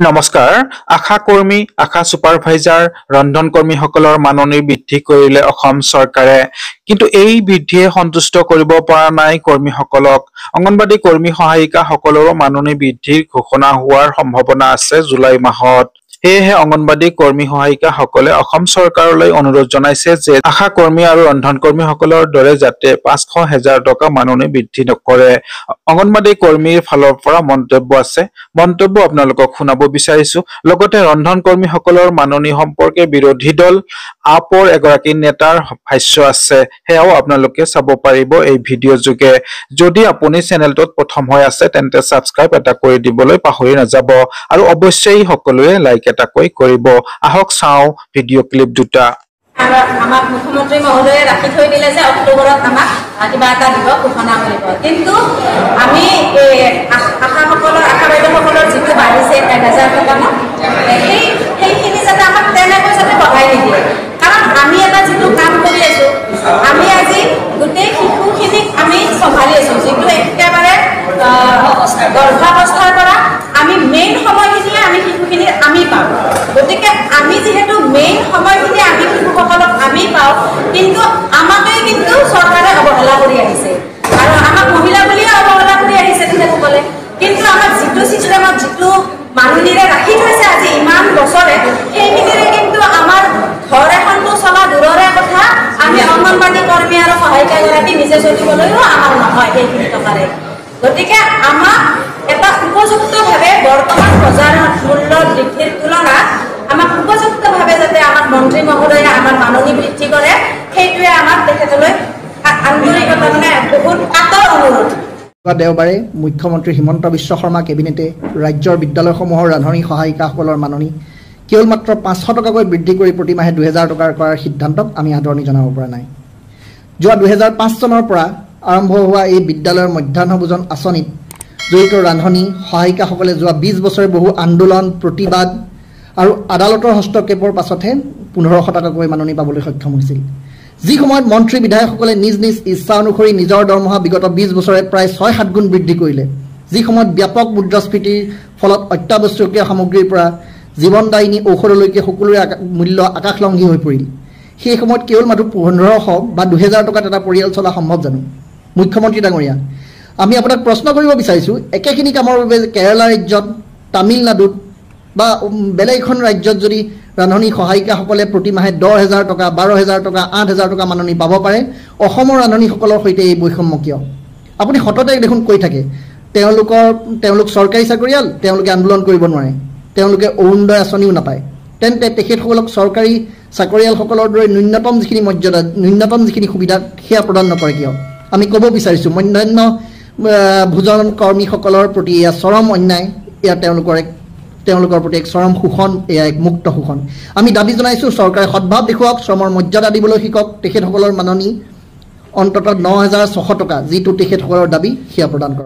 নমস্কাৰ। আশা কৰ্মী, আশা ছুপাৰভাইজাৰ, ৰন্ধন কৰ্মীসকলৰ মাননি বৃদ্ধি কৰিলে অসম চৰকাৰে। কিন্তু এই বৃদ্ধিয়ে সন্তুষ্ট কৰিব পৰা নাই কৰ্মীসকলক। অংগনবাড়ী কৰ্মী সহায়িকাসকলৰো মাননি বৃদ্ধিৰ ঘোষণা হোৱাৰ সম্ভাৱনা আছে জুলাই মাহত। সেয়েহে অংগনবাড়ী কৰ্মী সহায়িকাসকলে অসম চৰকাৰলৈ অনুৰোধ জনাইছে যে আশা কৰ্মী আৰু ৰন্ধন কৰ্মীসকলৰ দৰে যাতে ৫০০,০০০ টকা মাননি বৃদ্ধি নকৰে। অংগনবাড়ী কৰ্মীৰ ফালৰ পৰা মন্তব্য আছে। মন্তব্য আপোনালোকক শুনাব বিচাৰিছো। লগতে ৰন্ধন কৰ্মীসকলৰ মাননি সম্পৰ্কে বিৰোধী দল আপৰ এগৰাকী নেতাৰ ভাষ্য আছে, সেয়াও আপোনালোকে চাব পাৰিব এই ভিডিঅ' যোগে। যদি আপুনি চেনেলটোত প্ৰথম হৈ আছে তেন্তে ছাবস্ক্ৰাইব এটা কৰি দিবলৈ পাহৰি নাযাব আৰু অৱশ্যেই সকলোৱে লাইক এটাকৈ কৰিব। আহক চাওঁ ভিডিঅ' ক্লিপ দুটা। আমাক মুখ্যমন্ত্ৰী মহোদয়ে ৰাখি থৈ দিলে যে অক্টোবৰত আমাক কিবা এটা দিব, ঘোষণা কৰিব। কিন্তু আমি আশা বাইদেউসকলৰ যিটো বাঢ়িছে ১,০০০ টকা ন, সেইখিনি যাতে আমাক তেনেকৈ যাতে বঢ়াই নিদিয়ে। কাৰণ আমি এটা যিটো কাম কৰি আছো, আমি আজি গোটেই শিশুখিনিক আমি চম্ভালি আছো, যিটো একেবাৰে গৰ্ভাৱস্থাৰ পৰা আমি মেইন সময়খিনিয়ে আমি শিশুখিনিৰ আমি পাওঁ। গতিকে আমি যিহেতু মেইন সময়খিনি আমি শিশুসকলক আমি পাওঁ, কিন্তু আমাকেই কিন্তু চৰকাৰে অৱহেলা কৰি আহিছে আৰু আমাক মহিলা বুলিয়ে অৱহেলা কৰি আহিছে তেখেতসকলে। কিন্তু আমাক যিটো ছিষ্টেমত যিটো মাননিৰে ৰাখি থৈছে আজি ইমান বছৰে, সেইখিনিৰে কিন্তু আমাৰ ঘৰ এখনটো চলা দূৰৰে কথা, আমি অংগনবাড়ী কৰ্মী আৰু সহায়িকাগৰাকী নিজে চলিবলৈও আমাৰ নহয় সেইখিনি টকাৰে। গতিকে আমাক এটা উপযুক্তভাৱে বৰ্তমান বজাৰ মূল্য বৃদ্ধিৰ তুলনাত আমাক উপযুক্তভাৱে যাতে আমাক মন্ত্ৰী মহোদয়ে আমাৰ মাননি বৃদ্ধি কৰে, সেইটোৱে আমাক তেখেতলৈ আন্তৰিকতা মানে বহুত কাতৰ অনুৰোধ। দেওবাৰে মুখ্যমন্ত্ৰী হিমন্ত বিশ্ব শৰ্মা কেবিনেটে ৰাজ্যৰ বিদ্যালয়সমূহৰ ৰান্ধনী সহায়িকাসকলৰ মাননি কেৱল মাত্ৰ ৫০০ টকাকৈ বৃদ্ধি কৰি প্ৰতিমাহে ২,০০০ টকাৰ কৰাৰ সিদ্ধান্তক আমি আদৰণি জনাব পৰা নাই। যোৱা ২০০৫ চনৰ পৰা আৰম্ভ হোৱা এই বিদ্যালয়ৰ মধ্যাহ্ন ভোজন আঁচনিত জড়িত ৰান্ধনী সহায়িকাসকলে যোৱা ২০ বছৰে বহু আন্দোলন, প্ৰতিবাদ আৰু আদালতৰ হস্তক্ষেপৰ পাছতহে ১৫০০ টকাকৈ মাননি পাবলৈ সক্ষম হৈছিল। যি সময়ত মন্ত্ৰী বিধায়কসকলে নিজ নিজ ইচ্ছা অনুসৰি নিজৰ দৰমহা বিগত ২০ বছৰে প্ৰায় ৬-৭ গুণ বৃদ্ধি কৰিলে, যি সময়ত ব্যাপক মুদ্ৰাস্ফীতিৰ ফলত অত্যাৱশ্যকীয় সামগ্ৰীৰ পৰা জীৱনদায়িনী ঔষধলৈকে সকলোৰে মূল্য আকাশলংঘী হৈ পৰিল, সেই সময়ত কেৱল মাত্ৰ ১৫০০ বা ২,০০০ টকাত এটা পৰিয়াল চলা সম্ভৱ জানো? মুখ্যমন্ত্ৰী ডাঙৰীয়া, আমি আপোনাক প্ৰশ্ন কৰিব বিচাৰিছোঁ, একেখিনি কামৰ বাবে কেৰালা ৰাজ্যত, তামিলনাডুত বা বেলেগ এখন ৰাজ্যত যদি ৰান্ধনী সহায়িকাসকলে প্ৰতিমাহে ১০,০০০ টকা, ১২,০০০ টকা, ৮,০০০ টকা মাননি পাব পাৰে, অসমৰ ৰান্ধনীসকলৰ সৈতে এই বৈষম্য কিয়? আপুনি সততে দেখোন কৈ থাকে তেওঁলোক চৰকাৰী চাকৰিয়াল, তেওঁলোকে আন্দোলন কৰিব নোৱাৰে, তেওঁলোকে অৰুণোদয় আঁচনিও নাপায়। তেন্তে তেখেতসকলক চৰকাৰী চাকৰিয়ালসকলৰ দৰে ন্যূনতম যিখিনি মৰ্যাদা, ন্যূনতম যিখিনি সুবিধা সেয়া প্ৰদান নকৰে কিয়? আমি ক'ব বিচাৰিছোঁ মধ্যাহ্ন ভোজন কৰ্মীসকলৰ প্ৰতি এয়া চৰম অন্যায়, এয়া তেওঁলোকৰ প্ৰতি এক চৰম শোষণ, এয়া এক মুক্ত শোষণ। আমি দাবী জনাইছোঁ চৰকাৰে সদ্ভাৱ দেখুৱাওক, শ্ৰমৰ মৰ্যাদা দিবলৈ শিকক, তেখেতসকলৰ মাননি অন্ততঃ ৯,৬০০ টকা যিটো তেখেতসকলৰ দাবী সেয়া প্ৰদান কৰক।